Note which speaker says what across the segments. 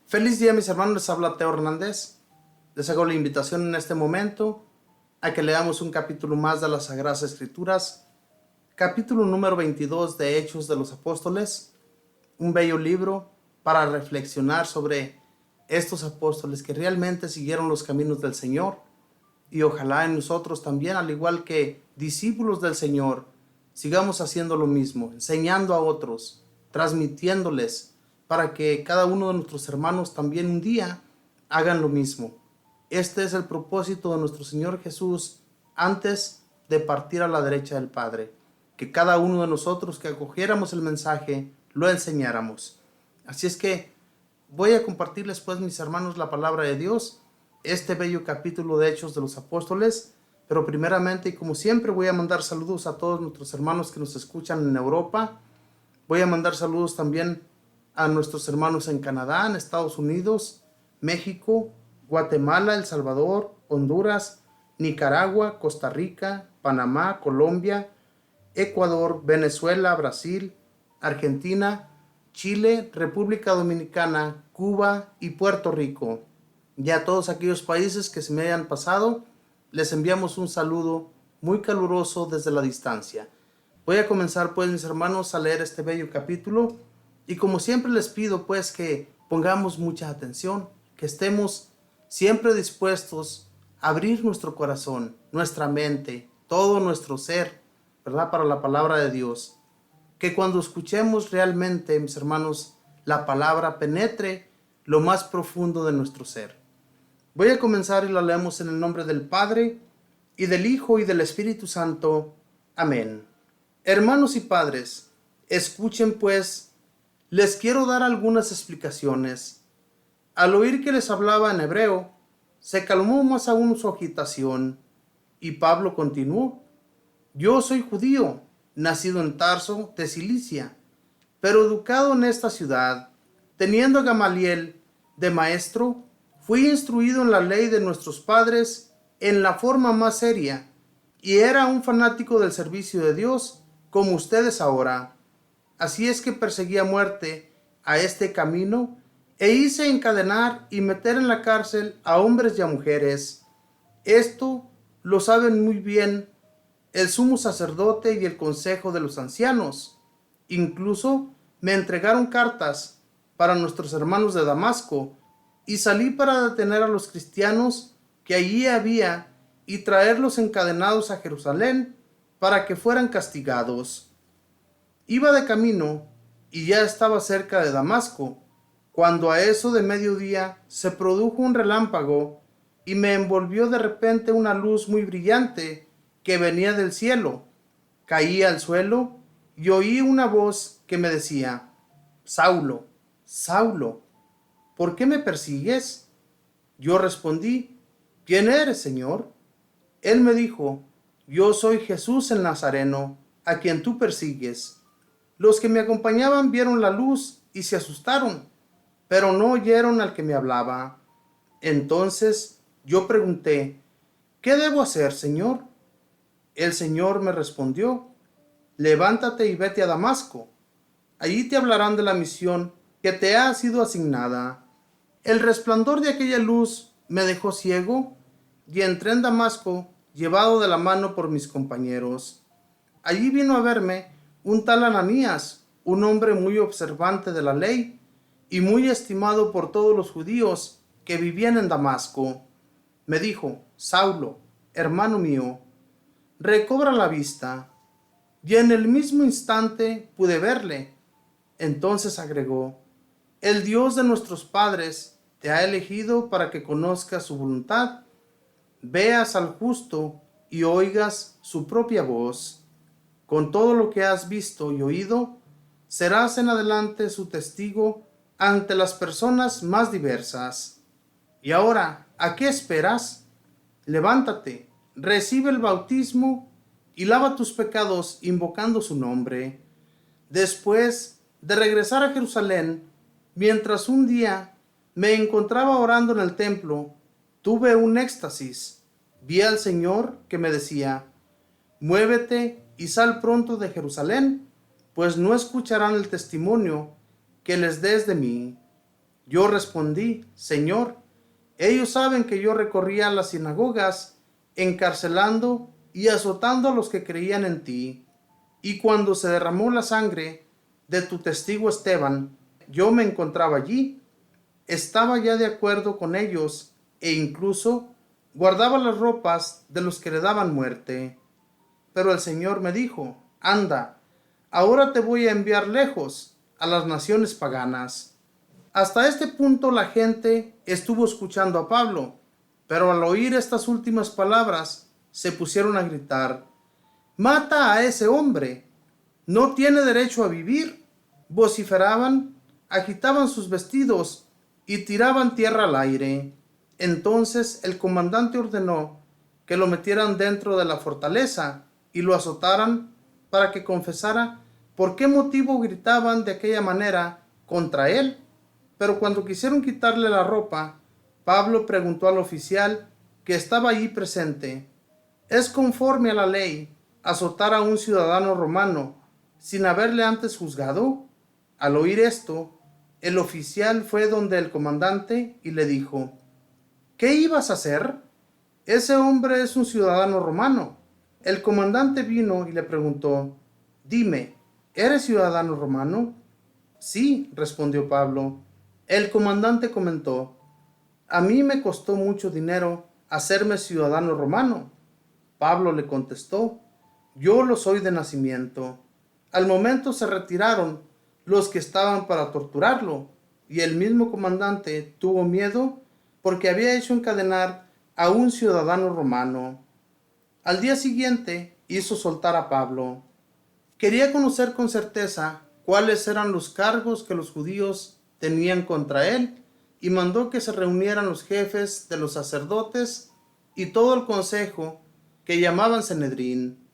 Speaker 1: Feliz día, mis hermanos, les habla Teo Hernández. Les hago la invitación en este momento a que leamos un capítulo más de las Sagradas Escrituras, capítulo número 22 de Hechos de los Apóstoles, un bello libro para reflexionar sobre estos apóstoles que realmente siguieron los caminos del Señor, y ojalá en nosotros también, al igual que discípulos del Señor, sigamos haciendo lo mismo, enseñando a otros, transmitiéndoles, para que cada uno de nuestros hermanos también un día hagan lo mismo. Este es el propósito de nuestro Señor Jesús antes de partir a la derecha del Padre, que cada uno de nosotros que acogiéramos el mensaje lo enseñáramos. Así es que voy a compartirles, pues, mis hermanos, la palabra de Dios, este bello capítulo de Hechos de los Apóstoles. Pero primeramente, y como siempre, voy a mandar saludos a todos nuestros hermanos que nos escuchan en Europa. Voy a mandar saludos también a nuestros hermanos en Canadá, en Estados Unidos, México, Guatemala, El Salvador, Honduras, Nicaragua, Costa Rica, Panamá, Colombia, Ecuador, Venezuela, Brasil, Argentina, Chile, República Dominicana, Cuba y Puerto Rico. Y a todos aquellos países que se me hayan pasado, les enviamos un saludo muy caluroso desde la distancia. Voy a comenzar, pues, mis hermanos, a leer este bello capítulo, y como siempre les pido, pues, que pongamos mucha atención, que estemos siempre dispuestos a abrir nuestro corazón, nuestra mente, todo nuestro ser, ¿verdad?, para la palabra de Dios. Que cuando escuchemos realmente, mis hermanos, la palabra penetre lo más profundo de nuestro ser. Voy a comenzar y la leemos en el nombre del Padre, y del Hijo, y del Espíritu Santo. Amén. Hermanos y padres, escuchen, pues, les quiero dar algunas explicaciones. Al oír que les hablaba en hebreo, se calmó más aún su agitación, y Pablo continuó: Yo soy judío, nacido en Tarso de Cilicia, pero educado en esta ciudad, teniendo a Gamaliel de maestro, fui instruido en la ley de nuestros padres en la forma más seria, y era un fanático del servicio de Dios, como ustedes ahora. Así es que perseguí a muerte a este camino, e hice encadenar y meter en la cárcel a hombres y a mujeres. Esto lo saben muy bien el sumo sacerdote y el consejo de los ancianos. Incluso me entregaron cartas para nuestros hermanos de Damasco, y salí para detener a los cristianos que allí había y traerlos encadenados a Jerusalén para que fueran castigados. Iba de camino y ya estaba cerca de Damasco, cuando a eso de mediodía se produjo un relámpago y me envolvió de repente una luz muy brillante que venía del cielo. Caí al suelo y oí una voz que me decía: Saulo, Saulo, ¿por qué me persigues? Yo respondí: ¿Quién eres, Señor? Él me dijo: Yo soy Jesús el Nazareno, a quien tú persigues. Los que me acompañaban vieron la luz y se asustaron, pero no oyeron al que me hablaba. Entonces yo pregunté: ¿Qué debo hacer, Señor? El Señor me respondió: Levántate y vete a Damasco. Allí te hablarán de la misión que te ha sido asignada. El resplandor de aquella luz me dejó ciego, y entré en Damasco, llevado de la mano por mis compañeros. Allí vino a verme un tal Ananías, un hombre muy observante de la ley y muy estimado por todos los judíos que vivían en Damasco. Me dijo: Saulo, hermano mío, recobra la vista. Y en el mismo instante pude verle. Entonces agregó: El Dios de nuestros padres te ha elegido para que conozcas su voluntad, veas al justo y oigas su propia voz. Con todo lo que has visto y oído, serás en adelante su testigo ante las personas más diversas. Y ahora, ¿a qué esperas? Levántate, recibe el bautismo y lava tus pecados invocando su nombre. Después de regresar a Jerusalén, mientras un día me encontraba orando en el templo, tuve un éxtasis. Vi al Señor que me decía: Muévete y sal pronto de Jerusalén, pues no escucharán el testimonio que les des de mí. Yo respondí: Señor, ellos saben que yo recorría las sinagogas, encarcelando y azotando a los que creían en ti. Y cuando se derramó la sangre de tu testigo Esteban, yo me encontraba allí. Estaba ya de acuerdo con ellos e incluso guardaba las ropas de los que le daban muerte. Pero el Señor me dijo: Anda, ahora te voy a enviar lejos, a las naciones paganas. Hasta este punto la gente estuvo escuchando a Pablo, pero al oír estas últimas palabras se pusieron a gritar: ¡Mata a ese hombre! ¡No tiene derecho a vivir! Vociferaban, agitaban sus vestidos y tiraban tierra al aire. Entonces el comandante ordenó que lo metieran dentro de la fortaleza y lo azotaran para que confesara por qué motivo gritaban de aquella manera contra él. Pero cuando quisieron quitarle la ropa, Pablo preguntó al oficial que estaba allí presente: ¿es conforme a la ley azotar a un ciudadano romano sin haberle antes juzgado? Al oír esto, el oficial fue donde el comandante y le dijo: ¿qué ibas a hacer? Ese hombre es un ciudadano romano. El comandante vino y le preguntó: dime, ¿eres ciudadano romano? Sí, respondió Pablo. El comandante comentó: a mí me costó mucho dinero hacerme ciudadano romano. Pablo le contestó: yo lo soy de nacimiento. Al momento se retiraron los que estaban para torturarlo, y el mismo comandante tuvo miedo porque había hecho encadenar a un ciudadano romano. Al día siguiente hizo soltar a Pablo. Quería conocer con certeza cuáles eran los cargos que los judíos tenían contra él, y mandó que se reunieran los jefes de los sacerdotes y todo el consejo, que llamaban Sanedrín.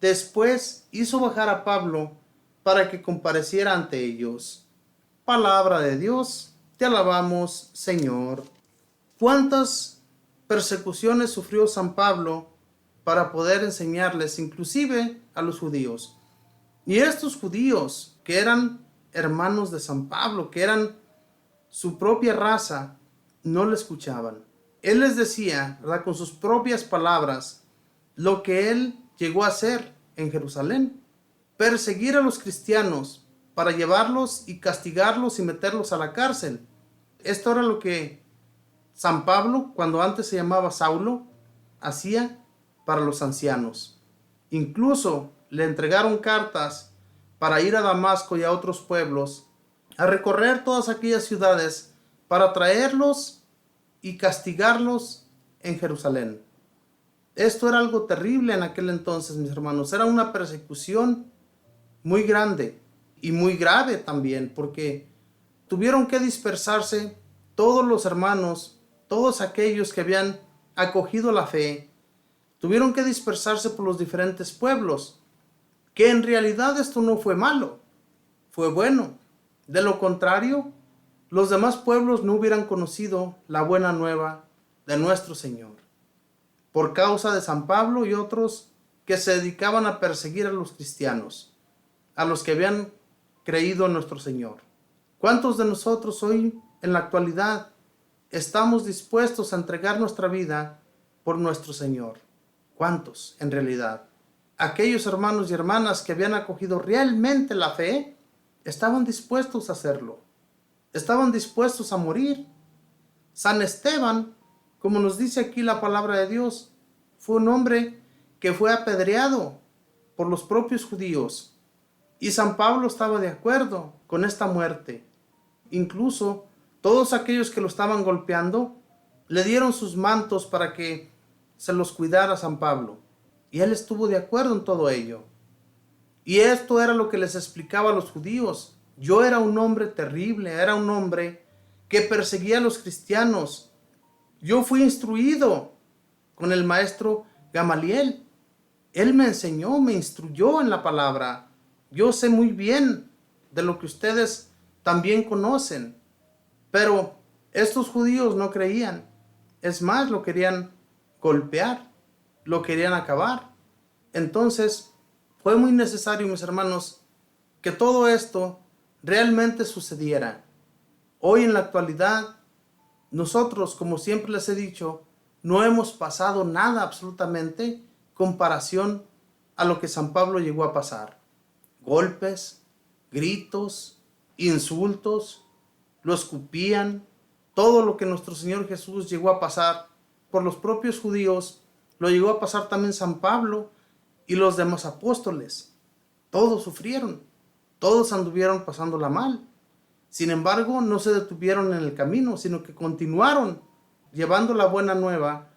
Speaker 1: Después hizo bajar a Pablo para que compareciera ante ellos. Palabra de Dios, te alabamos, Señor. ¿Cuántas persecuciones sufrió San Pablo para poder enseñarles, inclusive a los judíos? Y estos judíos, que eran hermanos de San Pablo, que eran su propia raza, no le escuchaban. Él les decía, ¿verdad?, con sus propias palabras, lo que él llegó a hacer en Jerusalén: perseguir a los cristianos para llevarlos y castigarlos y meterlos a la cárcel. Esto era lo que San Pablo, cuando antes se llamaba Saulo, hacía para los ancianos. Incluso le entregaron cartas para ir a Damasco y a otros pueblos, a recorrer todas aquellas ciudades para traerlos y castigarlos en Jerusalén. Esto era algo terrible en aquel entonces, mis hermanos. Era una persecución muy grande y muy grave también, porque tuvieron que dispersarse todos los hermanos, todos aquellos que habían acogido la fe, tuvieron que dispersarse por los diferentes pueblos, que en realidad esto no fue malo, fue bueno. De lo contrario, los demás pueblos no hubieran conocido la buena nueva de nuestro Señor, por causa de San Pablo y otros que se dedicaban a perseguir a los cristianos, a los que habían creído en nuestro Señor. ¿Cuántos de nosotros hoy, en la actualidad, estamos dispuestos a entregar nuestra vida por nuestro Señor? ¿Cuántos, en realidad? Aquellos hermanos y hermanas que habían acogido realmente la fe, estaban dispuestos a hacerlo. Estaban dispuestos a morir. San Esteban, como nos dice aquí la palabra de Dios, fue un hombre que fue apedreado por los propios judíos. Y San Pablo estaba de acuerdo con esta muerte. Incluso todos aquellos que lo estaban golpeando le dieron sus mantos para que se los cuidara San Pablo. Y él estuvo de acuerdo en todo ello. Y esto era lo que les explicaba a los judíos. Yo era un hombre terrible, era un hombre que perseguía a los cristianos. Yo fui instruido con el maestro Gamaliel. Él me enseñó, me instruyó en la palabra. Yo sé muy bien de lo que ustedes también conocen. Pero estos judíos no creían. Es más, lo querían golpear, lo querían acabar. Entonces, fue muy necesario, mis hermanos, que todo esto realmente sucediera. Hoy en la actualidad, nosotros, como siempre les he dicho, no hemos pasado nada absolutamente comparación a lo que San Pablo llegó a pasar. Golpes, gritos, insultos, lo escupían, todo lo que nuestro Señor Jesús llegó a pasar por los propios judíos, lo llegó a pasar también San Pablo y los demás apóstoles. Todos sufrieron, todos anduvieron pasándola mal. Sin embargo, no se detuvieron en el camino, sino que continuaron llevando la buena nueva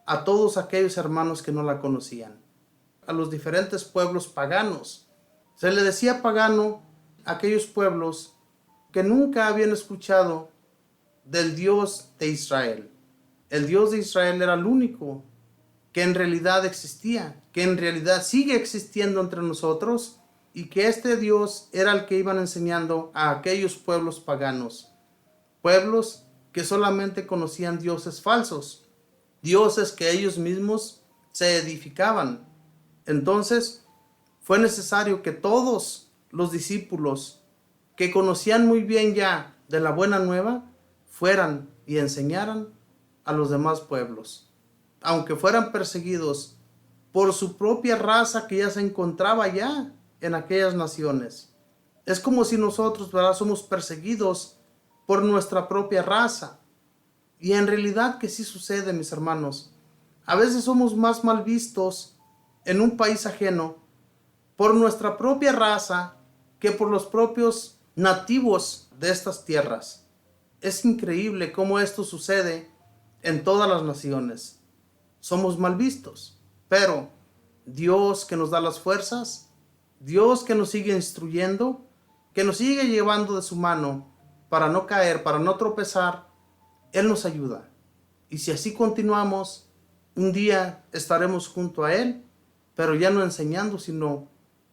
Speaker 1: a todos aquellos hermanos que no la conocían, a los diferentes pueblos paganos. Se le decía pagano a aquellos pueblos que nunca habían escuchado del Dios de Israel. El Dios de Israel era el único que en realidad existía, que en realidad sigue existiendo entre nosotros, y que este Dios era el que iban enseñando a aquellos pueblos paganos, pueblos que solamente conocían dioses falsos, dioses que ellos mismos se edificaban. Entonces fue necesario que todos los discípulos que conocían muy bien ya de la buena nueva fueran y enseñaran a los demás pueblos, aunque fueran perseguidos por su propia raza que ya se encontraba ya en aquellas naciones. Es como si nosotros, ¿verdad?, somos perseguidos por nuestra propia raza. Y en realidad que sí sucede, mis hermanos. A veces somos más mal vistos en un país ajeno por nuestra propia raza que por los propios nativos de estas tierras. Es increíble cómo esto sucede en todas las naciones. Somos mal vistos, pero Dios, que nos da las fuerzas, Dios que nos sigue instruyendo, que nos sigue llevando de su mano para no caer, para no tropezar, Él nos ayuda. Y si así continuamos, un día estaremos junto a Él, pero ya no enseñando, sino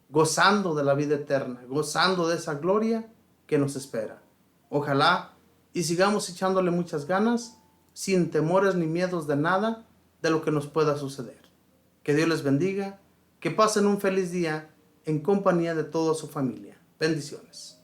Speaker 1: gozando de la vida eterna, gozando de esa gloria que nos espera. Ojalá y sigamos echándole muchas ganas, sin temores ni miedos de nada de lo que nos pueda suceder. Que Dios les bendiga, que pasen un feliz día en compañía de toda su familia. Bendiciones.